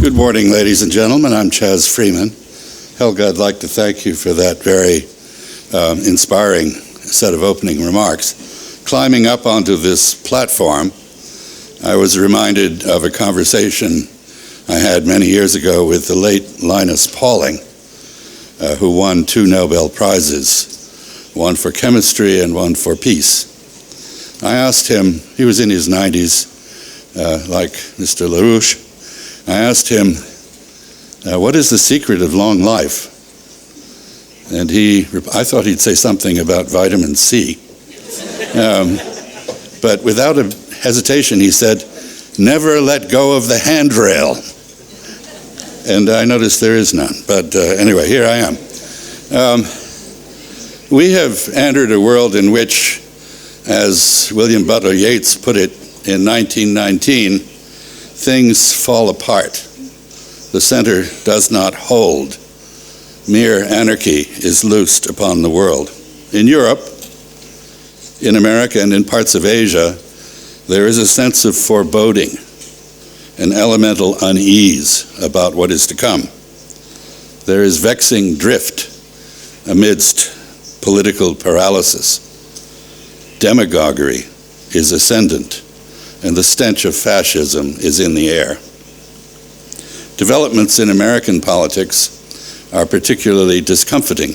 Good morning, ladies and gentlemen. I'm Chaz Freeman. Helga, I'd like to thank you for that very inspiring set of opening remarks. Climbing up onto this platform, I was reminded of a conversation I had many years ago with the late Linus Pauling, who won 2 Nobel Prizes, one for chemistry and one for peace. I asked him, he was in his 90s, like Mr. LaRouche. I asked him, what is the secret of long life? And I thought he'd say something about vitamin C. But without a hesitation, he said, never let go of the handrail. And I noticed there is none. But anyway, here I am. We have entered a world in which, as William Butler Yeats put it in 1919, things fall apart. The center does not hold. Mere anarchy is loosed upon the world. In Europe, in America, and in parts of Asia, there is a sense of foreboding, an elemental unease about what is to come. There is vexing drift amidst political paralysis. Demagoguery is ascendant, and the stench of fascism is in the air. Developments in American politics are particularly discomforting.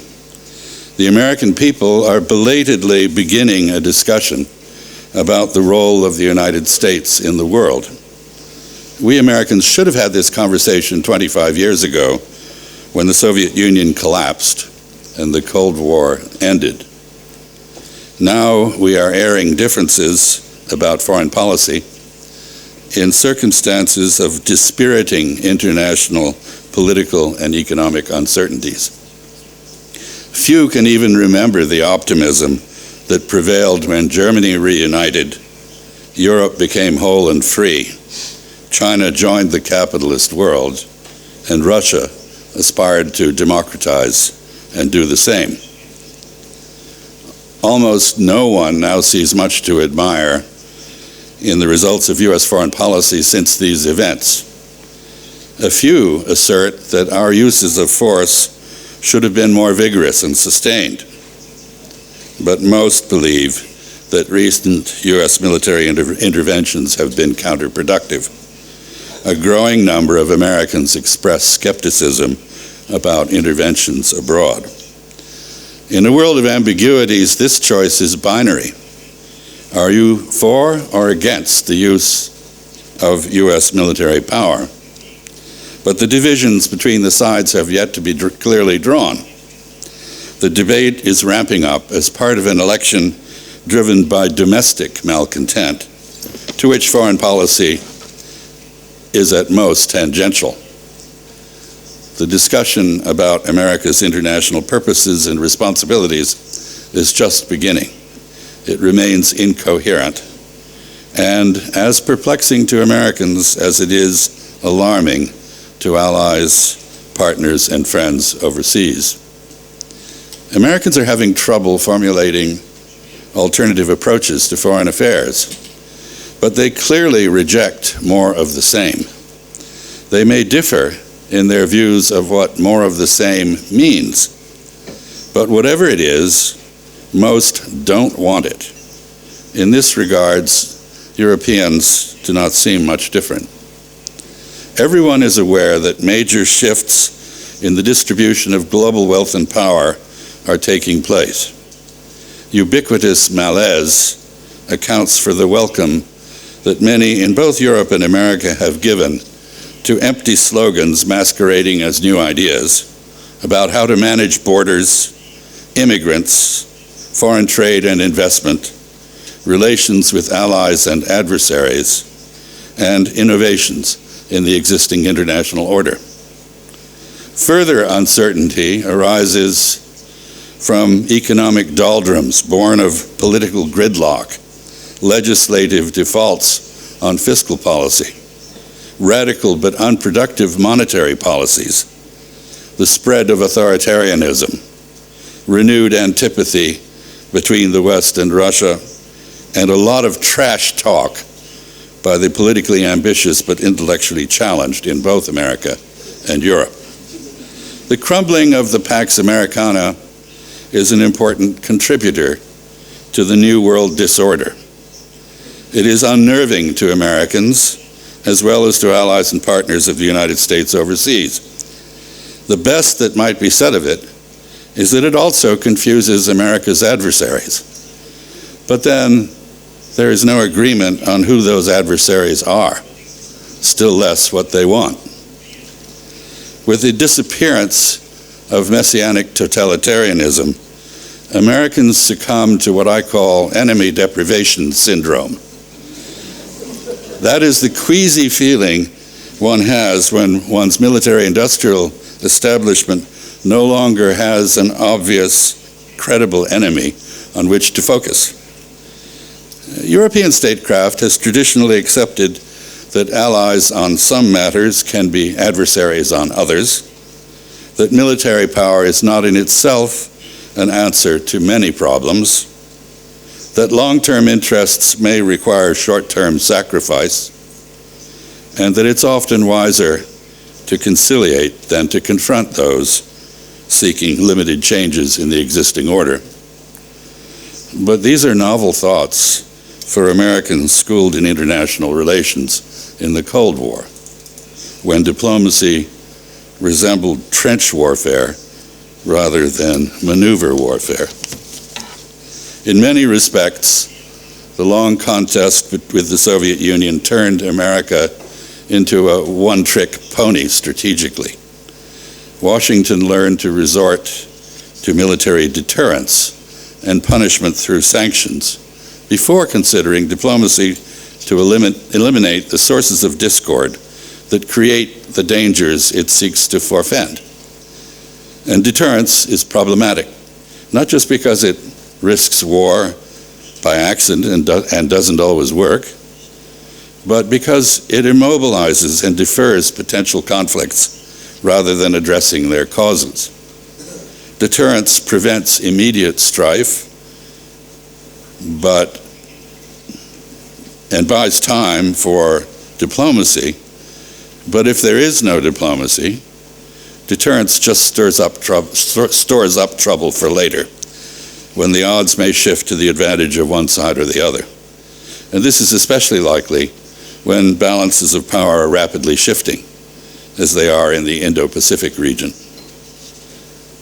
The American people are belatedly beginning a discussion about the role of the United States in the world. We Americans should have had this conversation 25 years ago when the Soviet Union collapsed and the Cold War ended. Now we are airing differences about foreign policy in circumstances of dispiriting international political and economic uncertainties. Few can even remember the optimism that prevailed when Germany reunited, Europe became whole and free, China joined the capitalist world, and Russia aspired to democratize and do the same. Almost no one now sees much to admire in the results of U.S. foreign policy since these events. A few assert that our uses of force should have been more vigorous and sustained, but most believe that recent U.S. military interventions have been counterproductive. A growing number of Americans express skepticism about interventions abroad. In a world of ambiguities, this choice is binary. Are you for or against the use of U.S. military power? But the divisions between the sides have yet to be clearly drawn. The debate is ramping up as part of an election driven by domestic malcontent, to which foreign policy is at most tangential. The discussion about America's international purposes and responsibilities is just beginning. It remains incoherent and as perplexing to Americans as it is alarming to allies, partners, and friends overseas. Americans are having trouble formulating alternative approaches to foreign affairs, but they clearly reject more of the same. They may differ in their views of what more of the same means, but whatever it is, most don't want it. In this regards, Europeans do not seem much different. Everyone is aware that major shifts in the distribution of global wealth and power are taking place. Ubiquitous malaise accounts for the welcome that many in both Europe and America have given to empty slogans masquerading as new ideas about how to manage borders, immigrants, foreign trade and investment, relations with allies and adversaries, and innovations in the existing international order. Further uncertainty arises from economic doldrums born of political gridlock, legislative defaults on fiscal policy, radical but unproductive monetary policies, the spread of authoritarianism, renewed antipathy between the West and Russia, and a lot of trash talk by the politically ambitious but intellectually challenged in both America and Europe. The crumbling of the Pax Americana is an important contributor to the New World disorder. It is unnerving to Americans, as well as to allies and partners of the United States overseas. The best that might be said of it is that it also confuses America's adversaries. But then there is no agreement on who those adversaries are, still less what they want. With the disappearance of messianic totalitarianism, Americans succumb to what I call enemy deprivation syndrome. That is the queasy feeling one has when one's military-industrial establishment no longer has an obvious, credible enemy on which to focus. European statecraft has traditionally accepted that allies on some matters can be adversaries on others, that military power is not in itself an answer to many problems, that long-term interests may require short-term sacrifice, and that it's often wiser to conciliate than to confront those seeking limited changes in the existing order. But these are novel thoughts for Americans schooled in international relations in the Cold War, when diplomacy resembled trench warfare rather than maneuver warfare. In many respects, the long contest with the Soviet Union turned America into a one-trick pony strategically. Washington learned to resort to military deterrence and punishment through sanctions before considering diplomacy to eliminate the sources of discord that create the dangers it seeks to forfend. And deterrence is problematic, not just because it risks war by accident and doesn't always work, but because it immobilizes and defers potential conflicts rather than addressing their causes. Deterrence prevents immediate strife, and buys time for diplomacy, but if there is no diplomacy, deterrence just stores up trouble for later, when the odds may shift to the advantage of one side or the other. And this is especially likely when balances of power are rapidly shifting, as they are in the Indo-Pacific region.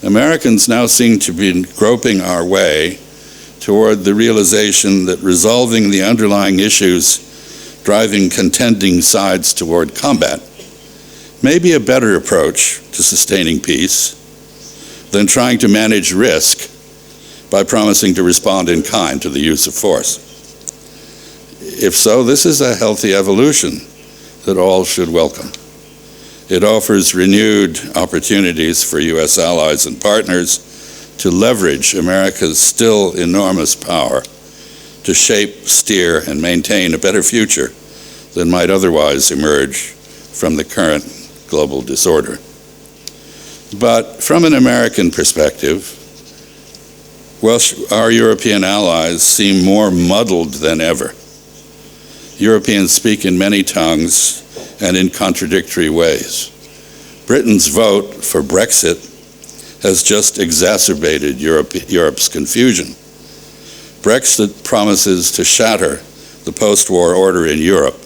Americans now seem to be groping our way toward the realization that resolving the underlying issues driving contending sides toward combat may be a better approach to sustaining peace than trying to manage risk by promising to respond in kind to the use of force. If so, this is a healthy evolution that all should welcome. It offers renewed opportunities for U.S. allies and partners to leverage America's still enormous power to shape, steer, and maintain a better future than might otherwise emerge from the current global disorder. But from an American perspective, well, our European allies seem more muddled than ever. Europeans speak in many tongues and in contradictory ways. Britain's vote for Brexit has just exacerbated Europe's confusion. Brexit promises to shatter the post-war order in Europe,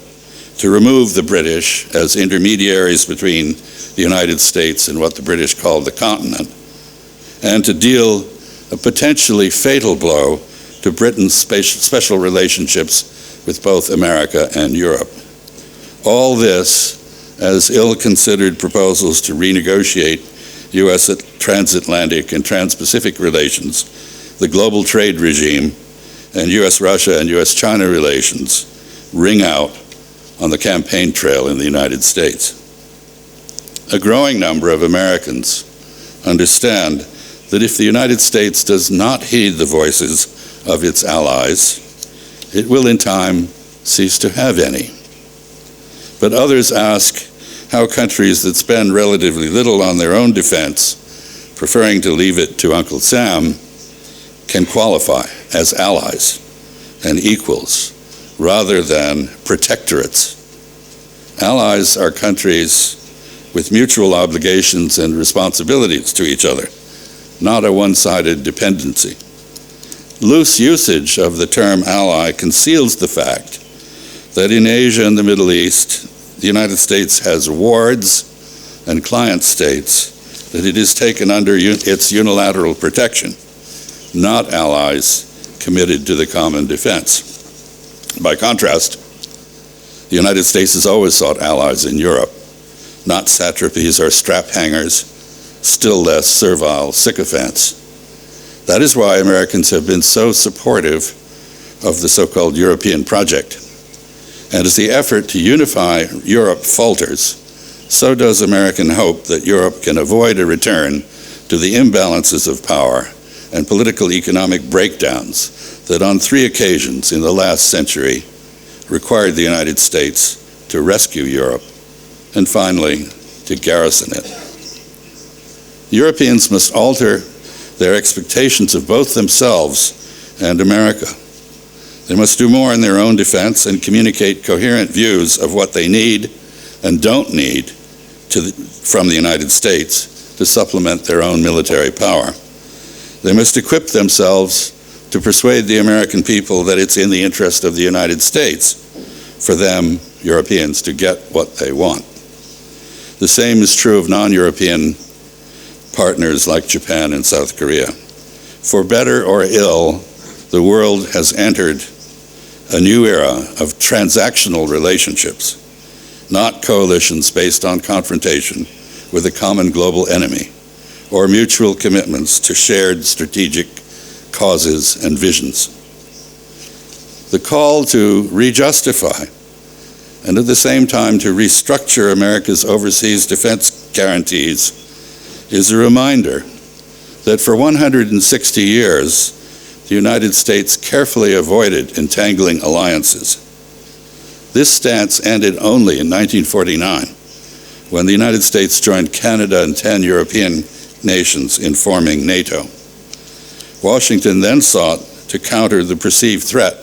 to remove the British as intermediaries between the United States and what the British call the continent, and to deal a potentially fatal blow to Britain's special relationships with both America and Europe. All this as ill-considered proposals to renegotiate U.S. transatlantic and trans-Pacific relations, the global trade regime, and U.S.-Russia and U.S.-China relations ring out on the campaign trail in the United States. A growing number of Americans understand that if the United States does not heed the voices of its allies, it will in time cease to have any. But others ask how countries that spend relatively little on their own defense, preferring to leave it to Uncle Sam, can qualify as allies and equals rather than protectorates. Allies are countries with mutual obligations and responsibilities to each other, not a one-sided dependency. Loose usage of the term ally conceals the fact that in Asia and the Middle East, the United States has wards and client states that it has taken under its unilateral protection, not allies committed to the common defense. By contrast, the United States has always sought allies in Europe, not satrapies or strap-hangers, still less servile sycophants. That is why Americans have been so supportive of the so-called European project. And as the effort to unify Europe falters, so does American hope that Europe can avoid a return to the imbalances of power and political economic breakdowns that on 3 occasions in the last century required the United States to rescue Europe and finally to garrison it. Europeans must alter their expectations of both themselves and America. They must do more in their own defense and communicate coherent views of what they need and don't need from the United States to supplement their own military power. They must equip themselves to persuade the American people that it's in the interest of the United States for them, Europeans, to get what they want. The same is true of non-European partners like Japan and South Korea. For better or ill, the world has entered a new era of transactional relationships, not coalitions based on confrontation with a common global enemy, or mutual commitments to shared strategic causes and visions. The call to re-justify and at the same time to restructure America's overseas defense guarantees is a reminder that for 160 years, the United States carefully avoided entangling alliances. This stance ended only in 1949, when the United States joined Canada and 10 European nations in forming NATO. Washington then sought to counter the perceived threat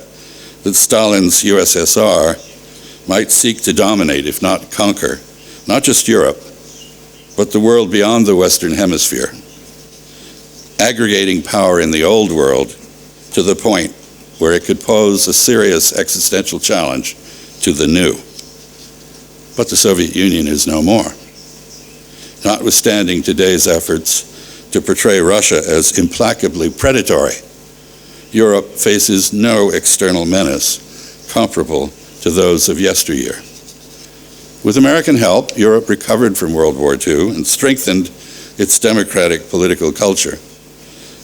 that Stalin's USSR might seek to dominate, if not conquer, not just Europe, but the world beyond the Western Hemisphere, aggregating power in the old world to the point where it could pose a serious existential challenge to the new. But the Soviet Union is no more. Notwithstanding today's efforts to portray Russia as implacably predatory, Europe faces no external menace comparable to those of yesteryear. With American help, Europe recovered from World War II and strengthened its democratic political culture.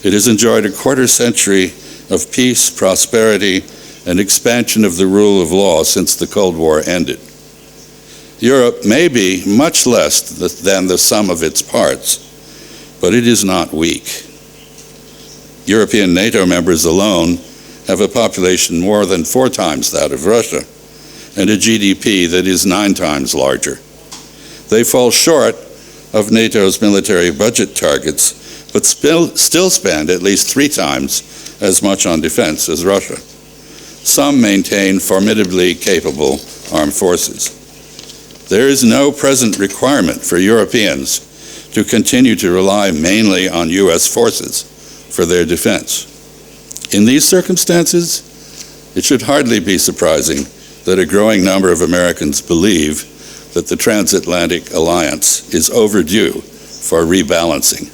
It has enjoyed a quarter century of peace, prosperity, and expansion of the rule of law since the Cold War ended. Europe may be much less than the sum of its parts, but it is not weak. European NATO members alone have a population more than 4 times that of Russia, and a GDP that is 9 times larger. They fall short of NATO's military budget targets, but still spend at least 3 times as much on defense as Russia. Some maintain formidably capable armed forces. There is no present requirement for Europeans to continue to rely mainly on US forces for their defense. In these circumstances, it should hardly be surprising that a growing number of Americans believe that the transatlantic alliance is overdue for rebalancing.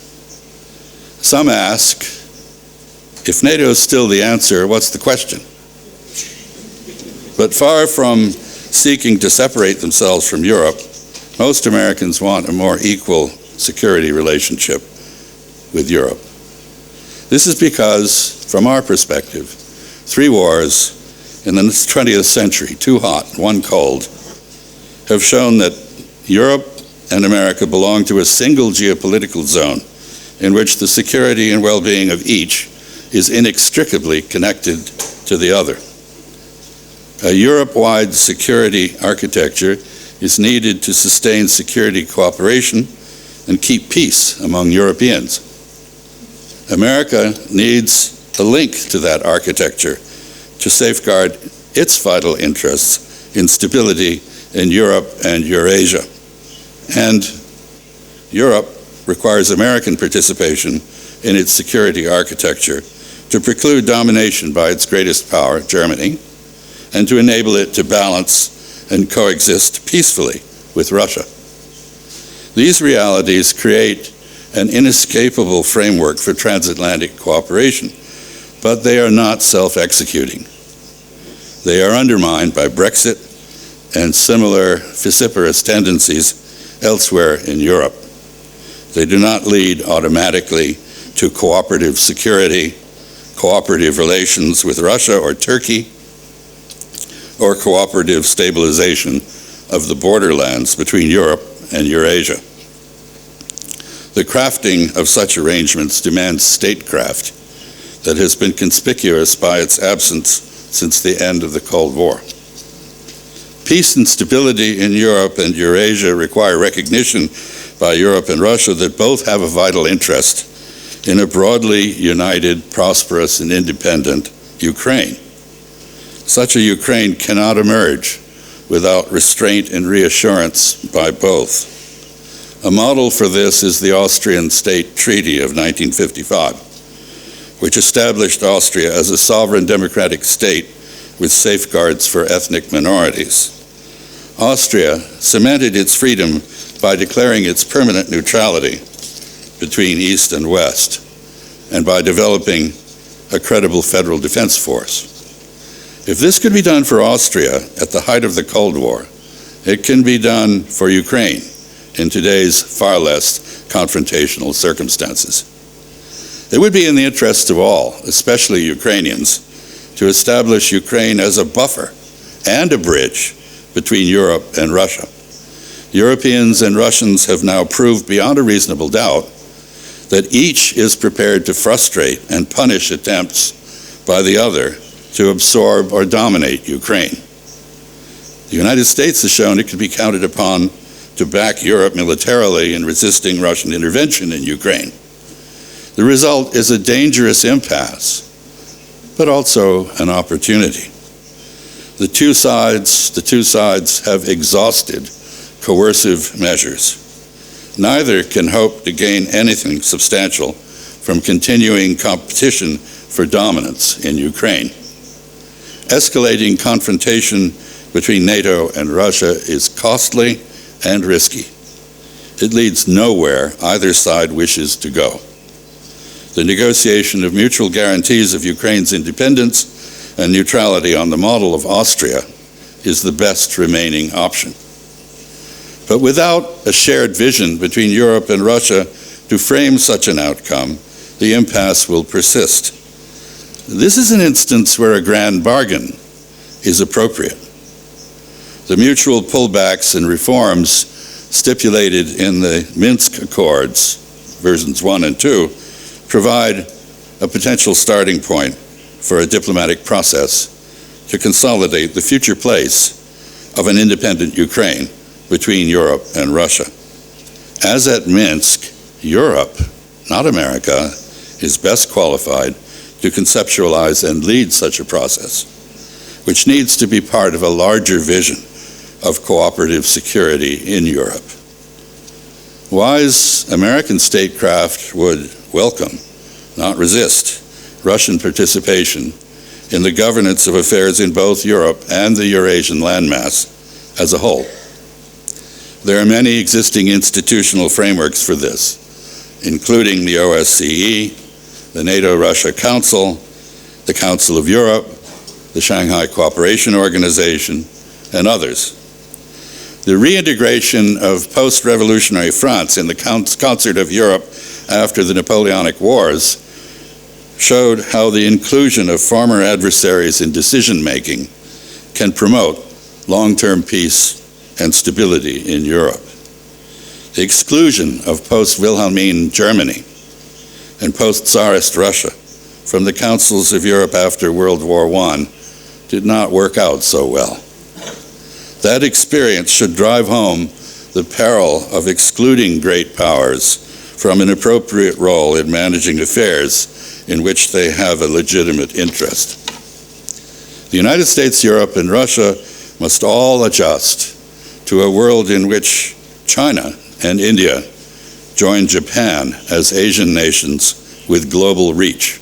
Some ask, if NATO is still the answer, what's the question? But far from seeking to separate themselves from Europe, most Americans want a more equal security relationship with Europe. This is because, from our perspective, 3 wars in the 20th century, 2 hot, 1 cold, have shown that Europe and America belong to a single geopolitical zone in which the security and well-being of each is inextricably connected to the other. A Europe-wide security architecture is needed to sustain security cooperation and keep peace among Europeans. America needs a link to that architecture to safeguard its vital interests in stability in Europe and Eurasia. And Europe requires American participation in its security architecture to preclude domination by its greatest power, Germany, and to enable it to balance and coexist peacefully with Russia. These realities create an inescapable framework for transatlantic cooperation, but they are not self-executing. They are undermined by Brexit and similar vociferous tendencies elsewhere in Europe. They do not lead automatically to cooperative security, cooperative relations with Russia or Turkey, or cooperative stabilization of the borderlands between Europe and Eurasia. The crafting of such arrangements demands statecraft that has been conspicuous by its absence since the end of the Cold War. Peace and stability in Europe and Eurasia require recognition by Europe and Russia that both have a vital interest in a broadly united, prosperous, and independent Ukraine. Such a Ukraine cannot emerge without restraint and reassurance by both. A model for this is the Austrian State Treaty of 1955, which established Austria as a sovereign democratic state with safeguards for ethnic minorities. Austria cemented its freedom by declaring its permanent neutrality between East and West, and by developing a credible federal defense force. If this could be done for Austria at the height of the Cold War, it can be done for Ukraine in today's far less confrontational circumstances. It would be in the interest of all, especially Ukrainians, to establish Ukraine as a buffer and a bridge between Europe and Russia. Europeans and Russians have now proved beyond a reasonable doubt that each is prepared to frustrate and punish attempts by the other to absorb or dominate Ukraine. The United States has shown it can be counted upon to back Europe militarily in resisting Russian intervention in Ukraine. The result is a dangerous impasse, but also an opportunity. The two sides have exhausted coercive measures. Neither can hope to gain anything substantial from continuing competition for dominance in Ukraine. Escalating confrontation between NATO and Russia is costly and risky. It leads nowhere either side wishes to go. The negotiation of mutual guarantees of Ukraine's independence and neutrality on the model of Austria is the best remaining option. But without a shared vision between Europe and Russia to frame such an outcome, the impasse will persist. This is an instance where a grand bargain is appropriate. The mutual pullbacks and reforms stipulated in the Minsk Accords, versions 1 and 2, provide a potential starting point for a diplomatic process to consolidate the future place of an independent Ukraine between Europe and Russia. As at Minsk, Europe, not America, is best qualified to conceptualize and lead such a process, which needs to be part of a larger vision of cooperative security in Europe. Wise American statecraft would welcome, not resist, Russian participation in the governance of affairs in both Europe and the Eurasian landmass as a whole. There are many existing institutional frameworks for this, including the OSCE, the NATO-Russia Council, the Council of Europe, the Shanghai Cooperation Organization, and others. The reintegration of post-revolutionary France in the concert of Europe after the Napoleonic Wars showed how the inclusion of former adversaries in decision-making can promote long-term peace and stability in Europe. The exclusion of post-Wilhelmine Germany and post-Tsarist Russia from the councils of Europe after World War I did not work out so well. That experience should drive home the peril of excluding great powers from an appropriate role in managing affairs in which they have a legitimate interest. The United States, Europe, and Russia must all adjust to a world in which China and India join Japan as Asian nations with global reach.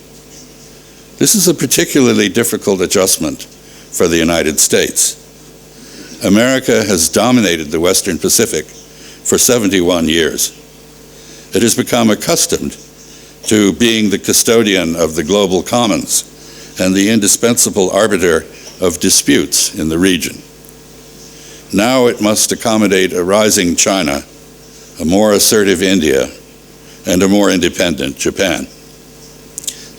This is a particularly difficult adjustment for the United States. America has dominated the Western Pacific for 71 years. It has become accustomed to being the custodian of the global commons and the indispensable arbiter of disputes in the region. Now it must accommodate a rising China, a more assertive India, and a more independent Japan.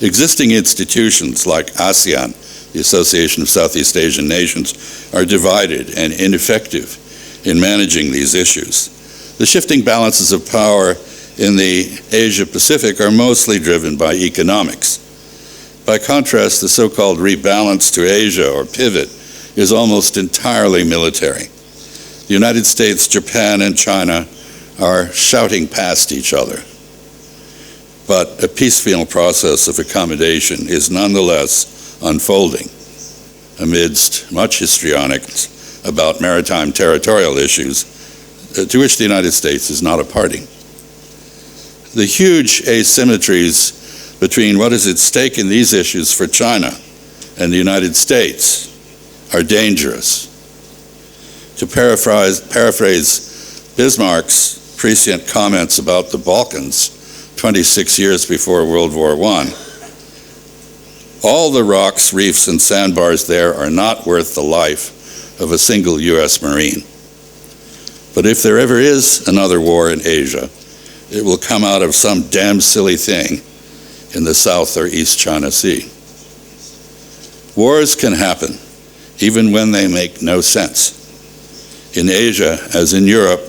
Existing institutions like ASEAN, the Association of Southeast Asian Nations, are divided and ineffective in managing these issues. The shifting balances of power in the Asia-Pacific are mostly driven by economics. By contrast, the so-called rebalance to Asia, or pivot, is almost entirely military. The United States, Japan, and China are shouting past each other. But a piecemeal process of accommodation is nonetheless unfolding amidst much histrionics about maritime territorial issues to which the United States is not a party. The huge asymmetries between what is at stake in these issues for China and the United States are dangerous. To paraphrase Bismarck's prescient comments about the Balkans 26 years before World War I, all the rocks, reefs, and sandbars there are not worth the life of a single U.S. Marine. But if there ever is another war in Asia, it will come out of some damn silly thing in the South or East China Sea. Wars can happen, even when they make no sense. In Asia, as in Europe,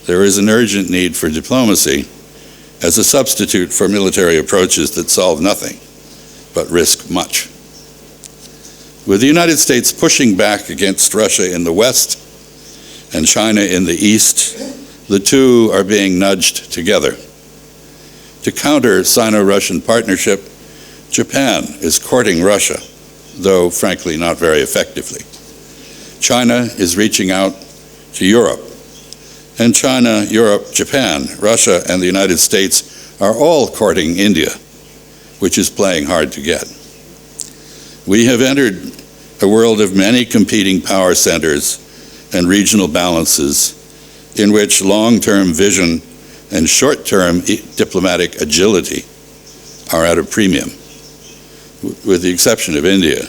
there is an urgent need for diplomacy as a substitute for military approaches that solve nothing but risk much. With the United States pushing back against Russia in the West and China in the East, the two are being nudged together. To counter Sino-Russian partnership, Japan is courting Russia, though frankly not very effectively. China is reaching out to Europe. And China, Europe, Japan, Russia, and the United States are all courting India, which is playing hard to get. We have entered a world of many competing power centers and regional balances in which long-term vision and short-term diplomatic agility are at a premium. With the exception of India,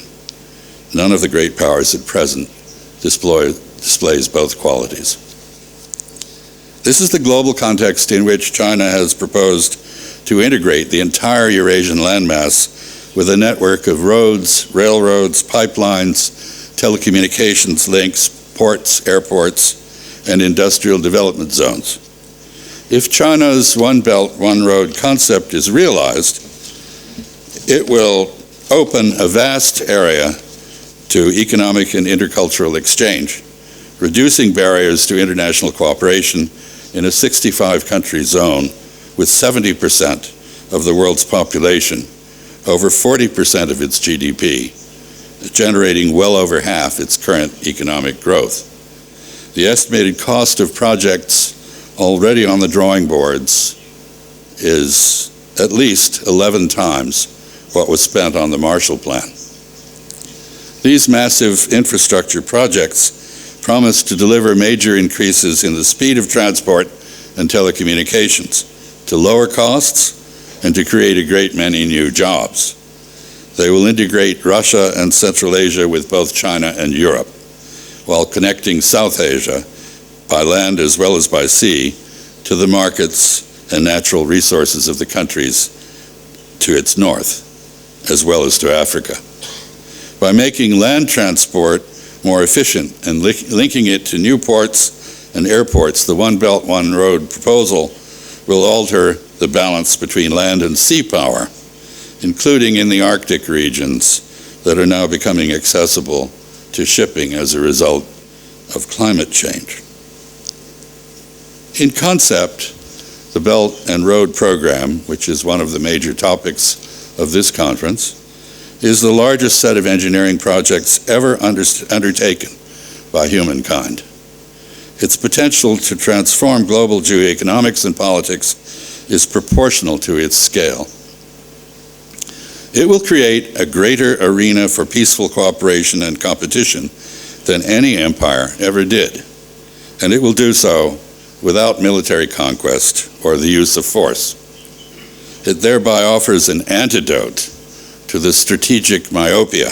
none of the great powers at present displays both qualities. This is the global context in which China has proposed to integrate the entire Eurasian landmass with a network of roads, railroads, pipelines, telecommunications links, ports, airports, and industrial development zones. If China's One Belt, One Road concept is realized, it will open a vast area to economic and intercultural exchange, reducing barriers to international cooperation in a 65-country zone with 70% of the world's population, over 40% of its GDP, generating well over half its current economic growth. The estimated cost of projects already on the drawing boards is at least 11 times what was spent on the Marshall Plan. These massive infrastructure projects promise to deliver major increases in the speed of transport and telecommunications, to lower costs, and to create a great many new jobs. They will integrate Russia and Central Asia with both China and Europe, while connecting South Asia, by land as well as by sea, to the markets and natural resources of the countries to its north, as well as to Africa. By making land transport more efficient and linking it to new ports and airports, the One Belt, One Road proposal will alter the balance between land and sea power, including in the Arctic regions that are now becoming accessible to shipping as a result of climate change. In concept, the Belt and Road Program, which is one of the major topics of this conference, is the largest set of engineering projects ever undertaken by humankind. Its potential to transform global geoeconomics and politics is proportional to its scale. It will create a greater arena for peaceful cooperation and competition than any empire ever did, and it will do so without military conquest or the use of force. It thereby offers an antidote to the strategic myopia,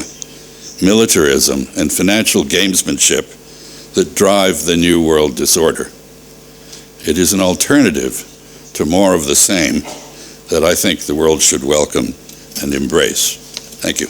militarism, and financial gamesmanship that drive the New World disorder. It is an alternative to more of the same that I think the world should welcome and embrace. Thank you.